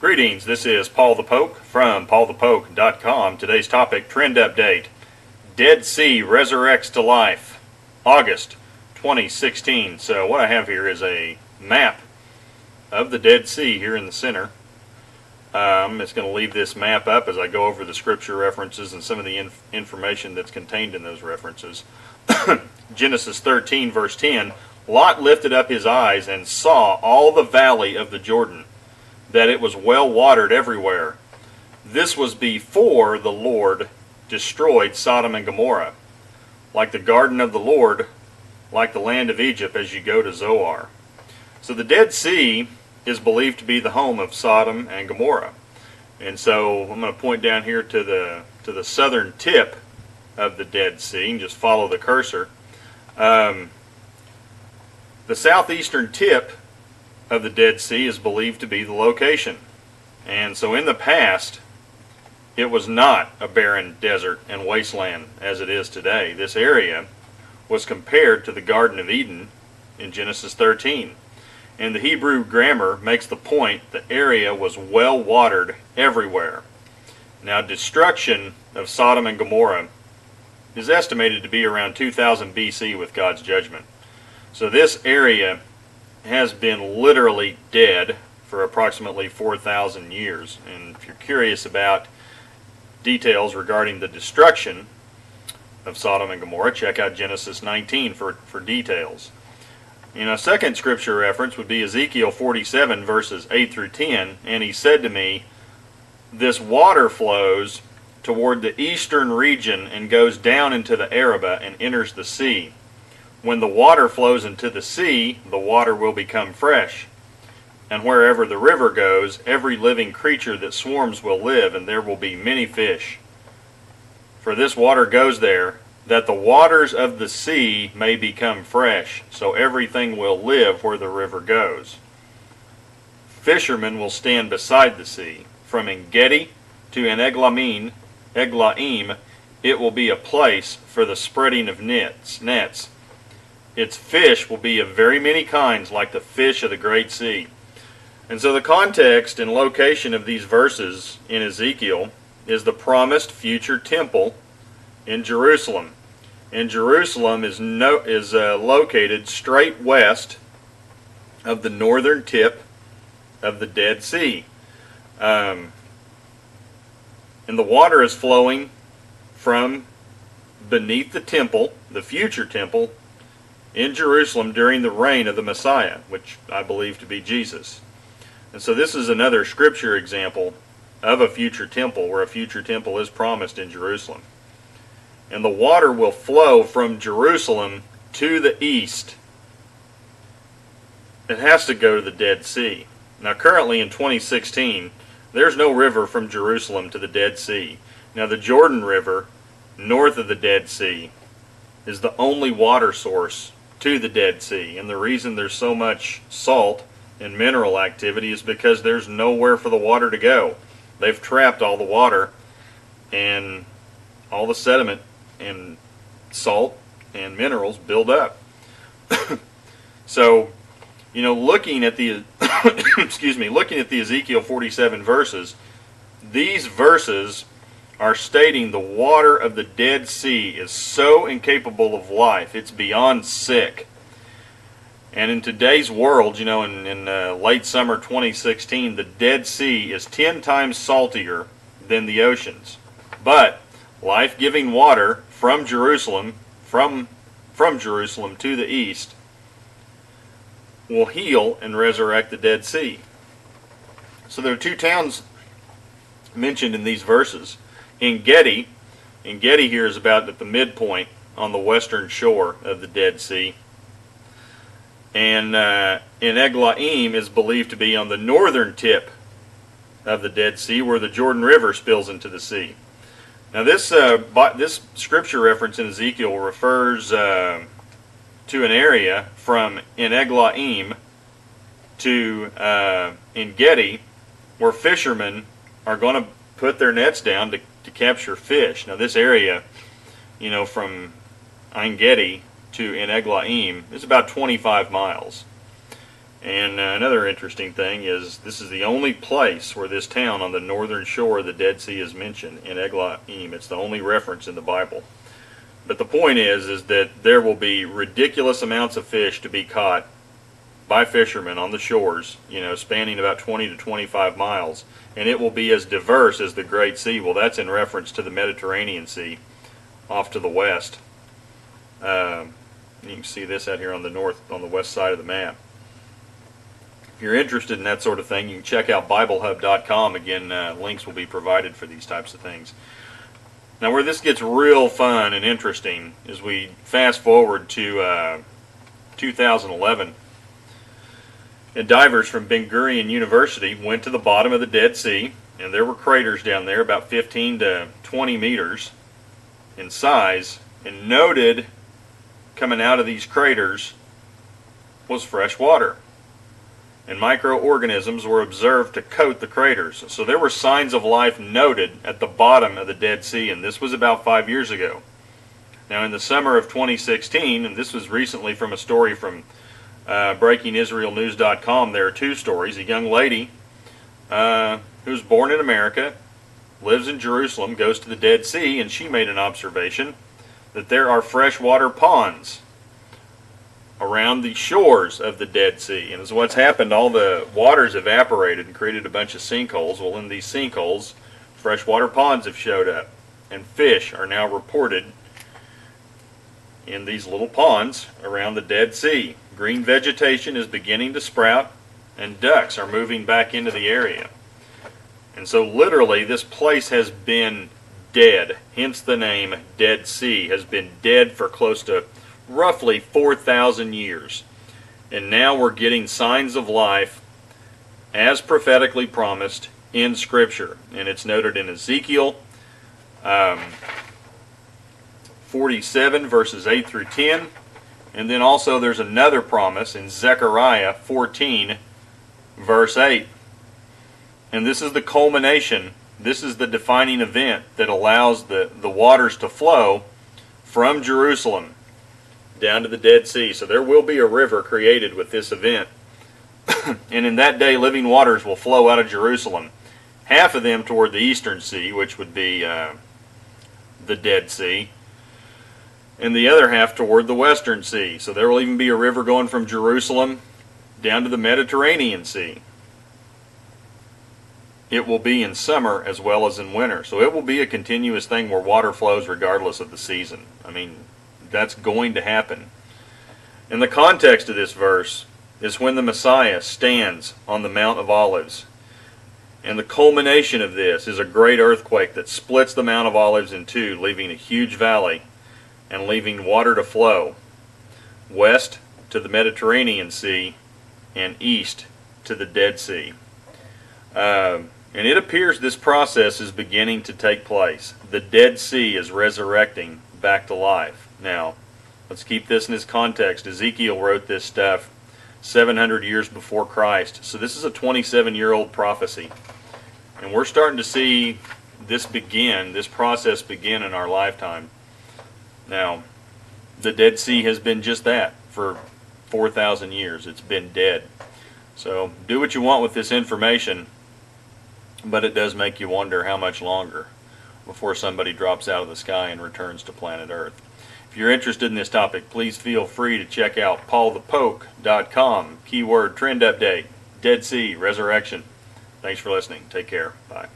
Greetings, this is Paul the Poke from paulthepoke.com. Today's topic, trend update. Dead Sea resurrects to life, August 2016. So what I have here is a map of the Dead Sea here in the center. I'm just going to leave this map up as I go over the scripture references and some of the information that's contained in those references. Genesis 13 verse 10, Lot lifted up his eyes and saw all the valley of the Jordan, that it was well watered everywhere. This was before the Lord destroyed Sodom and Gomorrah, like the garden of the Lord, like the land of Egypt as you go to Zoar. So the Dead Sea is believed to be the home of Sodom and Gomorrah. And so I'm going to point down here to the southern tip of the Dead Sea and just follow the cursor. The southeastern tip of the Dead Sea is believed to be the location. And so in the past, it was not a barren desert and wasteland as it is today. This area was compared to the Garden of Eden in Genesis 13. And the Hebrew grammar makes the point the area was well watered everywhere. Now, destruction of Sodom and Gomorrah is estimated to be around 2000 BC with God's judgment. So this area has been literally dead for approximately 4,000 years. And if you're curious about details regarding the destruction of Sodom and Gomorrah, check out Genesis 19 for details. You know, second scripture reference would be Ezekiel 47 verses 8 through 10. And he said to me, this water flows toward the eastern region and goes down into the Arabah and enters the sea. When the water flows into the sea, the water will become fresh. And wherever the river goes, every living creature that swarms will live, and there will be many fish. For this water goes there, that the waters of the sea may become fresh, so everything will live where the river goes. Fishermen will stand beside the sea. From En-gedi to En-eglaim, it will be a place for the spreading of nets. Its fish will be of very many kinds, like the fish of the great sea. And so the context and location of these verses in Ezekiel is the promised future temple in Jerusalem. And Jerusalem is located straight west of the northern tip of the Dead Sea. And the water is flowing from beneath the temple, the future temple, in Jerusalem during the reign of the Messiah, which I believe to be Jesus. And so this is another scripture example of a future temple, where a future temple is promised in Jerusalem. And the water will flow from Jerusalem to the east. It has to go to the Dead Sea. Now currently in 2016, there's no river from Jerusalem to the Dead Sea. Now the Jordan River, north of the Dead Sea, is the only water source to the Dead Sea. And the reason there's so much salt and mineral activity is because there's nowhere for the water to go. They've trapped all the water and all the sediment and salt and minerals build up. So, you know, looking at the looking at the Ezekiel 47 verses, these verses are stating the water of the Dead Sea is so incapable of life, it's beyond sick. And in today's world, you know, in late summer 2016, the Dead Sea is 10 times saltier than the oceans. But life-giving water from Jerusalem, from Jerusalem to the east, will heal and resurrect the Dead Sea. So there are two towns mentioned in these verses. En-gedi here is about at the midpoint on the western shore of the Dead Sea. And En-eglaim is believed to be on the northern tip of the Dead Sea, where the Jordan River spills into the sea. Now this scripture reference in Ezekiel refers to an area from En-eglaim to En-gedi, where fishermen are going to put their nets down to capture fish. Now this area, you know, from En-gedi to En-eglaim is about 25 miles. And another interesting thing is this is the only place where this town on the northern shore of the Dead Sea is mentioned in Eglaim. It's the only reference in the Bible. But the point is that there will be ridiculous amounts of fish to be caught by fishermen on the shores, spanning about 20 to 25 miles, and it will be as diverse as the Great Sea. Well, that's in reference to the Mediterranean Sea off to the west. You can see this out here on the west side of the map. If you're interested in that sort of thing, you can check out BibleHub.com. Again, links will be provided for these types of things. Now, where this gets real fun and interesting is we fast forward to 2011. And divers from Ben Gurion University went to the bottom of the Dead Sea, and there were craters down there about 15 to 20 meters in size, and noted coming out of these craters was fresh water. And microorganisms were observed to coat the craters. So there were signs of life noted at the bottom of the Dead Sea, and this was about 5 years ago. Now, in the summer of 2016, and this was recently from a story from BreakingIsraelNews.com, there are two stories. A young lady who was born in America, lives in Jerusalem, goes to the Dead Sea, and she made an observation that there are freshwater ponds around the shores of the Dead Sea. And as what's happened, all the water's evaporated and created a bunch of sinkholes. Well, in these sinkholes, freshwater ponds have showed up, and fish are now reported in these little ponds around the Dead Sea. Green vegetation is beginning to sprout, and ducks are moving back into the area. And so literally this place has been dead, hence the name Dead Sea, has been dead for close to roughly 4,000 years. And now we're getting signs of life as prophetically promised in Scripture. And it's noted in Ezekiel 47 verses 8 through 10. And then also there's another promise in Zechariah 14 verse 8. And this is the culmination, this is the defining event that allows the waters to flow from Jerusalem down to the Dead Sea. So there will be a river created with this event. And in that day, living waters will flow out of Jerusalem. Half of them toward the eastern sea, which would be the Dead Sea, and the other half toward the western sea. So there will even be a river going from Jerusalem down to the Mediterranean Sea. It will be in summer as well as in winter. So it will be a continuous thing where water flows regardless of the season. I mean, that's going to happen. And the context of this verse is when the Messiah stands on the Mount of Olives. And the culmination of this is a great earthquake that splits the Mount of Olives in two, leaving a huge valley and leaving water to flow west to the Mediterranean Sea and east to the Dead Sea. And it appears this process is beginning to take place. The Dead Sea is resurrecting back to life. Now, let's keep this in its context. Ezekiel wrote this stuff 700 years before Christ. So this is a 27-year-old prophecy. And we're starting to see this process begin in our lifetime. Now, the Dead Sea has been just that for 4,000 years. It's been dead. So do what you want with this information, but it does make you wonder how much longer before somebody drops out of the sky and returns to planet Earth. If you're interested in this topic, please feel free to check out paulthepoke.com. Keyword trend update, Dead Sea, resurrection. Thanks for listening. Take care. Bye.